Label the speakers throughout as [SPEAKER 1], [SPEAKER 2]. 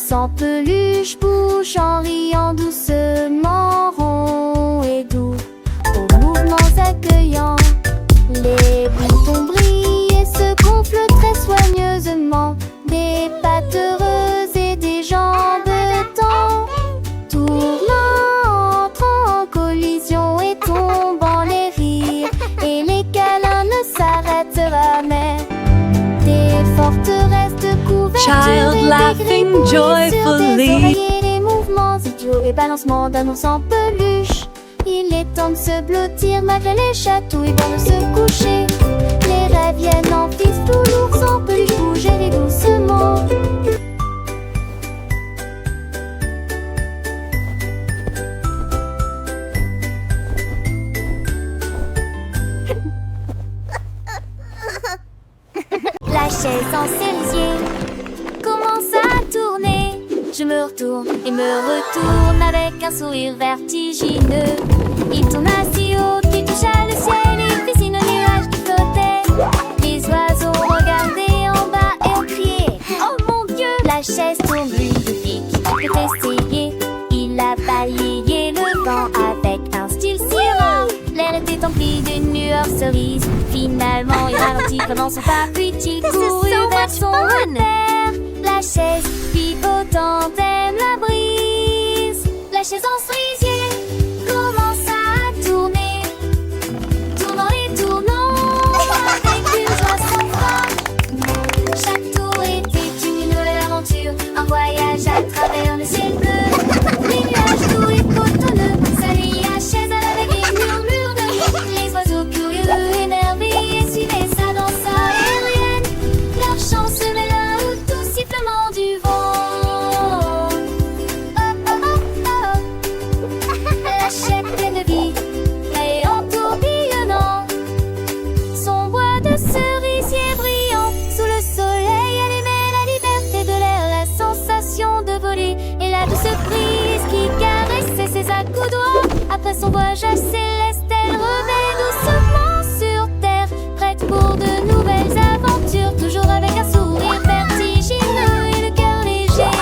[SPEAKER 1] sans peluche bouge en riant doucement, rond et doux, aux mouvements accueillants. Les boutons brillent et se gonflent très soigneusement. Des pattes heureuses et des jambes tend, tournant, entrant en collision et tombant les rires. Et les câlins ne s'arrêtent jamais. Des forteresses de couvertures
[SPEAKER 2] Child
[SPEAKER 1] et des
[SPEAKER 2] laughing
[SPEAKER 1] gribouilles sur des
[SPEAKER 2] joyfully.
[SPEAKER 1] oreillers, les mouvements idiots et balancements d'un ours en peluche. Il est temps de se blottir malgré les chatouilles avant de se coucher. Les rêves viennent en fistule, l'ours en peluche bouge et rit doucement. La chaise en cerisier commence à tourner. Je me retourne et me retourne avec un sourire vertigineux. Il tourne assis haut, qui toucha le ciel et dessine un nuage qui flottait. Les oiseaux regardaient en bas et ont crié: oh mon Dieu! La chaise tourne, lui depuis qu'il peut essayer. Il a balayé le vent avec un style si rare. L'air était empli d'une lueur cerise. Finalement, il ralentit pendant son pas, puis il courut vers son repère. La chaise pivotant aime la brise. La chaise en cerisier commence à tourner, tournant et tournant avec une joie sans fin. Chaque tour était une nouvelle aventure, un voyage à travers le ciel bleu. Les nuages doux et cotonneux s'allient à la chaise à la vague et murmure de rire. Les oiseaux curieux, émerveillés, suivaient sa danse aérienne. Leur chant se mêla au doux sifflement du vent. Oh, oh, oh, oh. La chaise pleine de vie et en tourbillonnant. Son bois de cerisier brillant sous le soleil allumait la liberté de l'air, la sensation de voler et la douce brise qui caressait ses accoudoirs. Après son voyage céleste, elle revint doucement sur terre, prête pour de nouvelles aventures, toujours avec un sourire vertigineux et le cœur léger.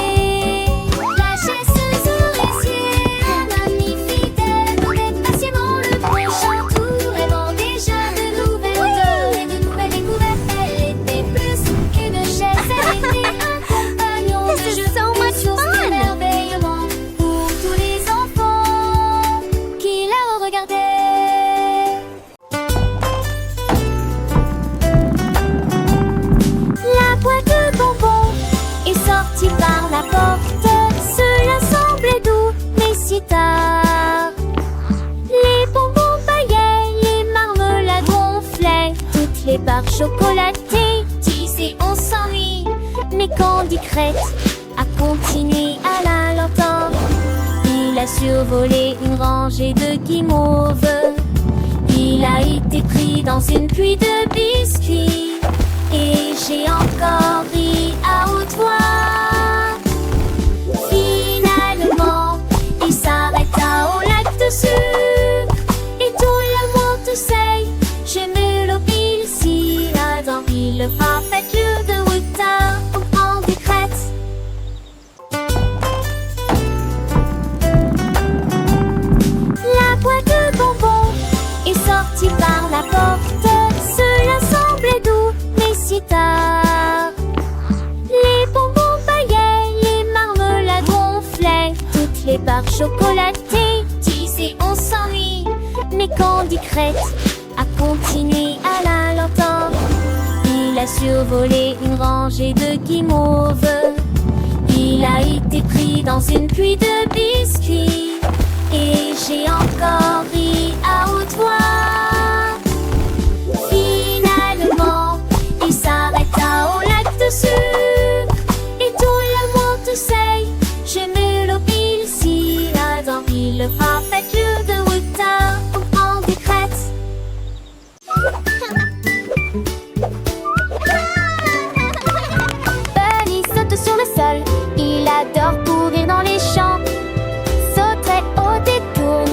[SPEAKER 1] La chaise cerisier, un ami fidèle, attendait patiemment le prochain tour, rêvant déjà de nouvelles odeurs et de nouvelles découvertes. Elle était plus qu'une chaise, elle était un compagnon de jeu, une source d'émerveillement pour tous les enfants qui la regardaient. La boîte de bonbons est sortie par la porte. Cela semblait doux, mais si tard. Les bonbons paillaient, les marmelades gonflaient, toutes les barres chocolatées. Tu sais, on s'ennuie. Mais Candy Crête a continué à la lenteur. Il a survolé une rangée de guimauves. Il a été pris dans une pluie de biscuits. Et j'ai encore ri à haute voix. Finalement, il s'arrêta au lac de sucre. Et tout le monde sait, je me l'obile si dans le parfait lieu de Wuta au Candy Crête. La boîte de bonbons est sortie par la porte. Cela semblait doux, mais si tard. Les bonbons paillaient, les marmelades gonflaient, toutes les barres chocolatées. Tu sais, on s'ennuie. Mais Candy Crête a continué à la lenteur. Il a survolé une rangée de guimauves. Il a été pris dans une pluie de biscuits. Et j'ai encore ri à haute voix. Finalement, il s'arrêta au lac de sucre. Et tout le monde sait, je me l'obile si dans le parfait lieu de Wuta au Candy Crête. Bunny saute sur le sol, il adore courir dans les champs. Sauterait au détour,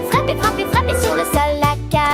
[SPEAKER 1] frapper, frapper, frapper sur le sol, la cage.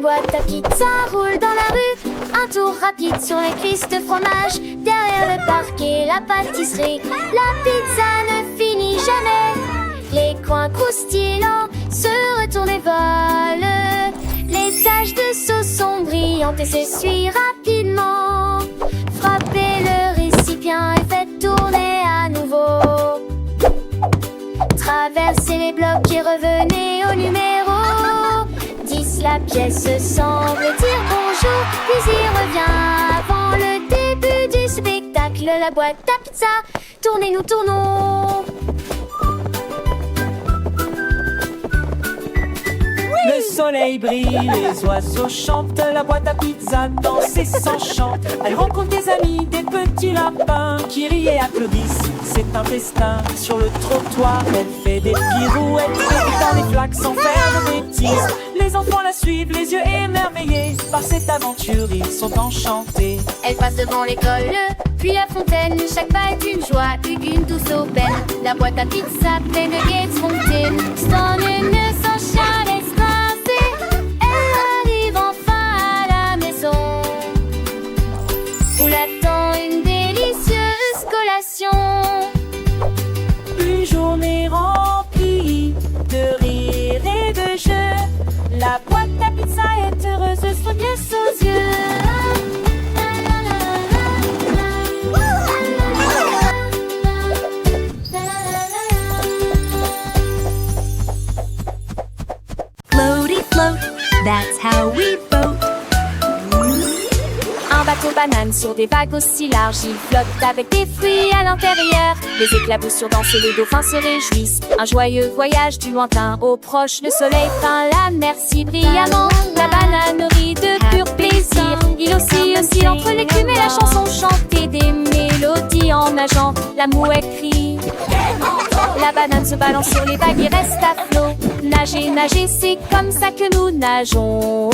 [SPEAKER 1] boîte à pizza roule dans la rue. Un tour rapide sur les cuisses de fromage. Derrière le parquet, la pâtisserie. La pizza ne finit jamais. Les coins croustillants se retournent et volent. Les taches de sauce sont brillantes et s'essuient rapidement. Frappez le récipient et faites tourner à nouveau. Traversez les blocs et revenez au numéro 10. La pièce semble dire bonjour, puis y revient avant le début du spectacle. La boîte à pizza, tournez, nous tournons.
[SPEAKER 2] Le soleil brille, les oiseaux chantent, la boîte à pizza danse et s'enchante. Elle rencontre des amis, des petits lapins qui rient et applaudissent. C'est un festin sur le trottoir. Elle fait des pirouettes dans les flaques sans faire de bêtises. Les enfants la suivent, les yeux émerveillés. Par cette aventure, ils sont enchantés.
[SPEAKER 1] Elle passe devant l'école, puis la fontaine. Chaque pas est une joie, une douce aubaine. La boîte à pizza pleine de gaieté fontaine. Dans une sunshine extasiée, elle arrive enfin à la maison où l'attend une délicieuse collation.
[SPEAKER 2] Une journée remplie de rire et de jeux. La boîte à pizza est heureuse, se pièce aux yeux.
[SPEAKER 3] Floaty float, that's how we vote.
[SPEAKER 1] Un bateau banane sur des vagues aussi larges. Il flotte avec des fruits à l'intérieur. Les éclaboussures dansent et les dauphins se réjouissent. Un joyeux voyage du lointain au proche. Le soleil peint la mer si brillamment. La banane rit de pur plaisir. Il oscille entre l'écume et la chanson chantée. Des mélodies en nageant. La mouette crie. La banane se balance sur les vagues et reste à flot. Nager, nager, c'est comme ça que nous nageons.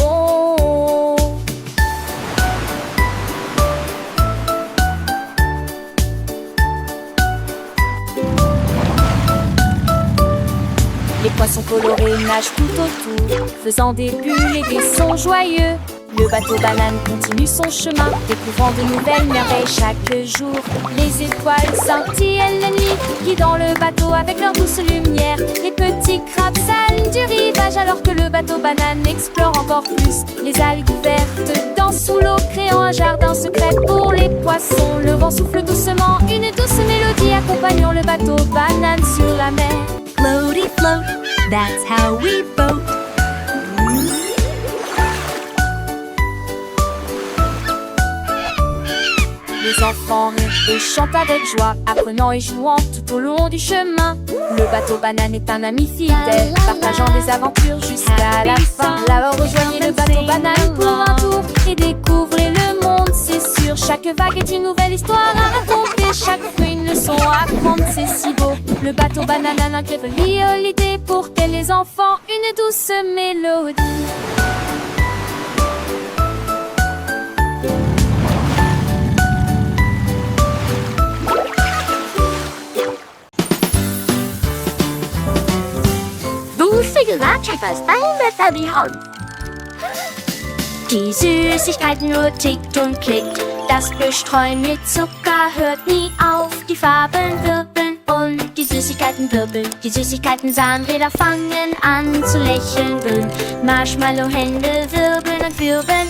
[SPEAKER 1] Les poissons colorés nagent tout autour, faisant des bulles et des sons joyeux. Le bateau banane continue son chemin, découvrant de nouvelles merveilles chaque jour. Les étoiles scintillent la nuit, guidant le bateau avec leur douce lumière. Les petits crabes salent du rivage alors que le bateau banane explore encore plus. Les algues vertes dansent sous l'eau, créant un jardin secret pour les poissons. Le vent souffle doucement, une douce mélodie accompagnant le bateau banane sur la mer.
[SPEAKER 3] Floaty float, that's how we vote.
[SPEAKER 1] Les enfants rient et chantent avec joie, apprenant et jouant tout au long du chemin. Le bateau banane est un ami fidèle, partageant des aventures jusqu'à la fin. Alors rejoignez le bateau banane pour un tour et découvrez le monde, c'est sûr. Chaque vague est une nouvelle histoire à raconter, chaque fruit une leçon à apprendre, c'est si beau. Le bateau banane a l'incroyable l'idée pour les enfants, une douce mélodie. Die Süßigkeitenuhr tickt und klickt, das Bestreuen mit Zucker hört nie auf. Die Farben wirbeln und die Süßigkeiten wirbeln. Die Süßigkeiten-Zahnräder fangen an zu lächeln, willen Marshmallow-Hände wirbeln und wirbeln.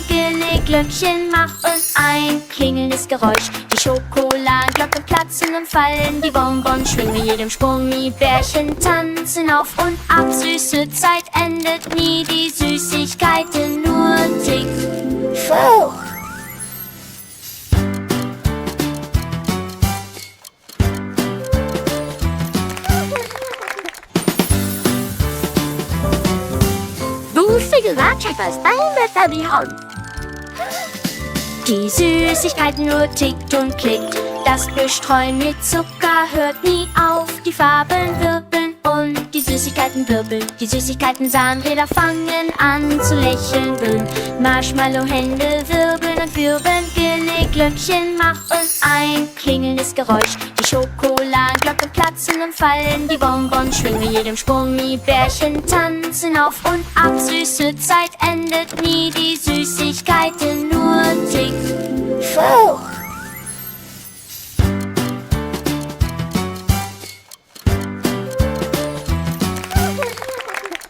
[SPEAKER 1] Glöckchen machen ein klingelndes Geräusch. Die Schokoladenglocken platzen und fallen, die Bonbons schwingen mit jedem Sprung. Die Bärchen tanzen auf und ab, süße Zeit endet nie. Die Süßigkeiten nur ticken hoch. Die Süßigkeitenuhr tickt und klickt, das Bestreuen mit Zucker hört nie auf. Die Farben wirbeln und die Süßigkeiten wirbeln. Die Süßigkeiten-Zahnräder fangen an zu lächeln, willen Marshmallow-Hände wirbeln und wirbeln. Glöckchen machen ein klingelndes Geräusch. Die Schokoladenglocke platzen und fallen die Bonbons, schwingen jedem Gummibärchen tanzen auf und ab. Süße Zeit endet nie, die Süßigkeiten nur tick.